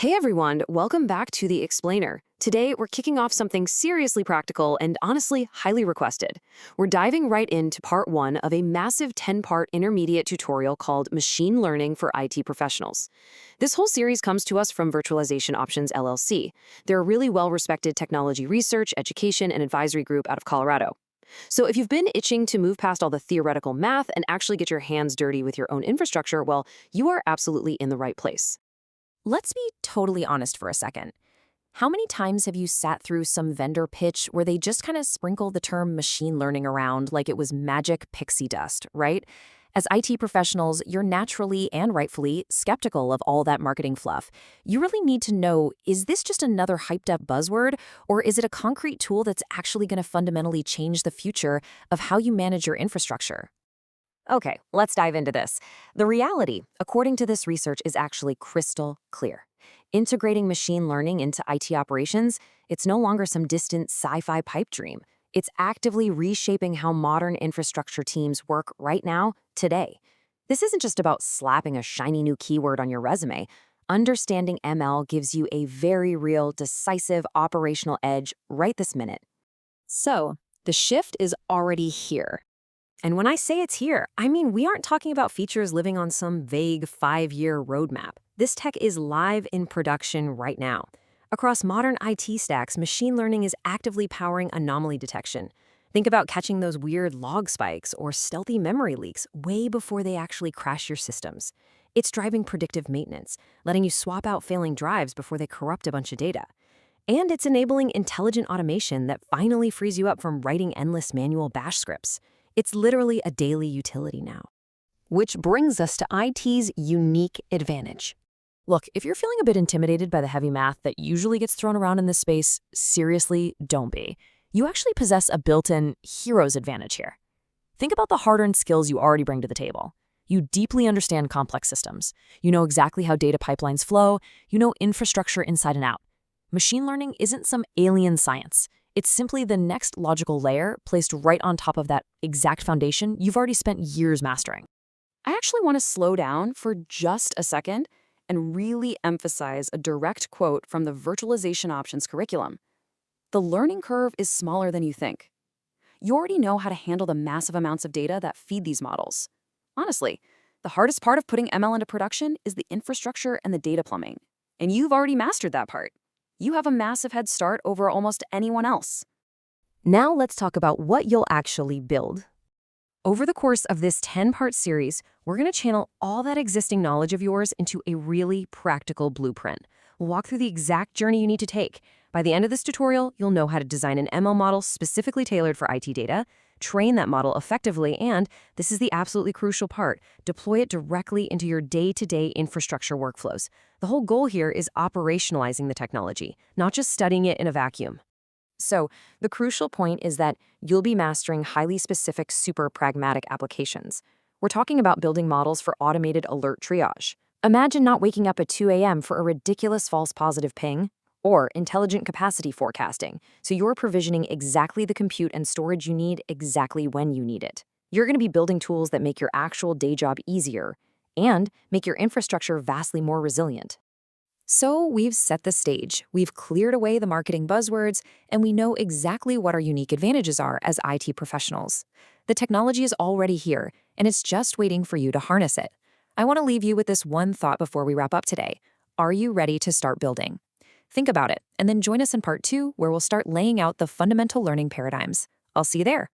Hey everyone, welcome back to The Explainer. Today, we're kicking off something seriously practical and honestly highly requested. We're diving right into part one of a massive 10-part intermediate tutorial called Machine Learning for IT Professionals. This whole series comes to us from Virtualization Options LLC. They're a really well-respected technology research, education, and advisory group out of Colorado. So if you've been itching to move past all the theoretical math and actually get your hands dirty with your own infrastructure, well, you are absolutely in the right place. Let's be totally honest for a second. How many times have you sat through some vendor pitch where they just kind of sprinkle the term machine learning around like it was magic pixie dust, right? As IT professionals, you're naturally and rightfully skeptical of all that marketing fluff. You really need to know, is this just another hyped up buzzword, or is it a concrete tool that's actually going to fundamentally change the future of how you manage your infrastructure? Okay, let's dive into this. The reality, according to this research, is actually crystal clear. Integrating machine learning into IT operations, it's no longer some distant sci-fi pipe dream. It's actively reshaping how modern infrastructure teams work right now, today. This isn't just about slapping a shiny new keyword on your resume. Understanding ML gives you a very real, decisive operational edge right this minute. So, the shift is already here. And when I say it's here, I mean we aren't talking about features living on some vague 5-year roadmap. This tech is live in production right now. Across modern IT stacks, machine learning is actively powering anomaly detection. Think about catching those weird log spikes or stealthy memory leaks way before they actually crash your systems. It's driving predictive maintenance, letting you swap out failing drives before they corrupt a bunch of data. And it's enabling intelligent automation that finally frees you up from writing endless manual bash scripts. It's literally a daily utility now. Which brings us to IT's unique advantage. Look, if you're feeling a bit intimidated by the heavy math that usually gets thrown around in this space, seriously, don't be. You actually possess a built-in hero's advantage here. Think about the hard-earned skills you already bring to the table. You deeply understand complex systems. You know exactly how data pipelines flow. You know infrastructure inside and out. Machine learning isn't some alien science. It's simply the next logical layer placed right on top of that exact foundation you've already spent years mastering. I actually want to slow down for just a second and really emphasize a direct quote from the Virtualization Options curriculum. The learning curve is smaller than you think. You already know how to handle the massive amounts of data that feed these models. Honestly, the hardest part of putting ML into production is the infrastructure and the data plumbing. And you've already mastered that part. You have a massive head start over almost anyone else. Now let's talk about what you'll actually build. Over the course of this 10-part series, we're going to channel all that existing knowledge of yours into a really practical blueprint. We'll walk through the exact journey you need to take. By the end of this tutorial, you'll know how to design an ML model specifically tailored for IT data, train that model effectively, and, this is the absolutely crucial part, deploy it directly into your day-to-day infrastructure workflows. The whole goal here is operationalizing the technology, not just studying it in a vacuum. So, the crucial point is that you'll be mastering highly specific, super pragmatic applications. We're talking about building models for automated alert triage. Imagine not waking up at 2 a.m. for a ridiculous false positive ping, or intelligent capacity forecasting, so you're provisioning exactly the compute and storage you need exactly when you need it. You're going to be building tools that make your actual day job easier and make your infrastructure vastly more resilient. So we've set the stage, we've cleared away the marketing buzzwords, and we know exactly what our unique advantages are as IT professionals. The technology is already here, and it's just waiting for you to harness it. I want to leave you with this one thought before we wrap up today. Are you ready to start building? Think about it, and then join us in part 2, where we'll start laying out the fundamental learning paradigms. I'll see you there.